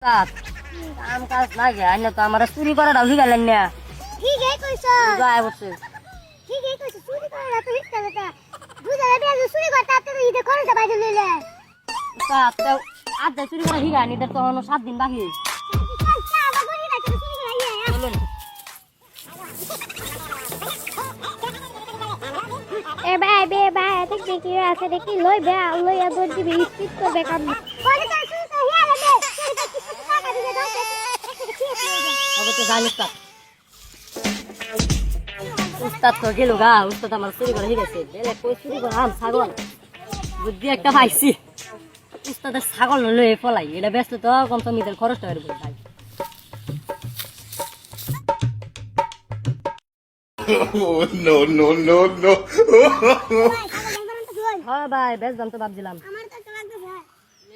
কাম কাজ লাগে আইনা তো আমার চুরি করা ডাউজি গেলেন না ঠিকই কইছো যায় বসে ঠিকই কইছো চুরি করে না তো হিস্সা বেটা দুজারে বিয়া চুরি করতে আপনি তো ইদে খরচ বাইরে লইলে কাজ তো আজ চুরি করা হিগা নিদের তো হলো 7 দিন বাকি চলুন এ ভাই দেখি কি আছে দেখি লই বে লইয়া দর্জি বি স্পিড করবে কাম বলে তো শুন তো হিয়া রে চুরি করতে কিছু টাকা দিয়ে দাও হবে তো জানিস তা উস্তাদ তো গেল গা উস্তাদ আমার চুরি করা হিগেছে বেলে কই চুরি করা আম ছাগল বুদ্ধি একটা পাইছি উস্তাদের ছাগল লয়ে পলাই এটা ব্যস্ত তো কম তো মিদের খরচটা হয়ে গেল ভাই Oh, no, no, no, no. হ্যাঁ ভাই বেশ জানতে ভাবছিলাম আমার তো একটা লাগবে ভাই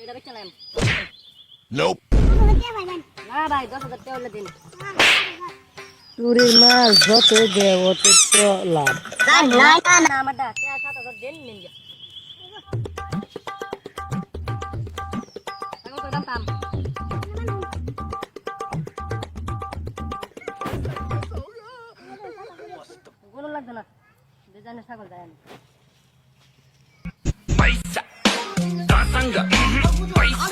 এটা বেচলাম Nope. কে ভাই ভাই না ভাই 10,000 টাকা হলে দিন চুরির মাল যত দেব তত লাভ না আমার দা 7,000 দেন নিন যা এখন কইলাম পাম কোনো লাগবে না বেজানে ছাগল যায় আমি Paisa. Tasanga. Paisa.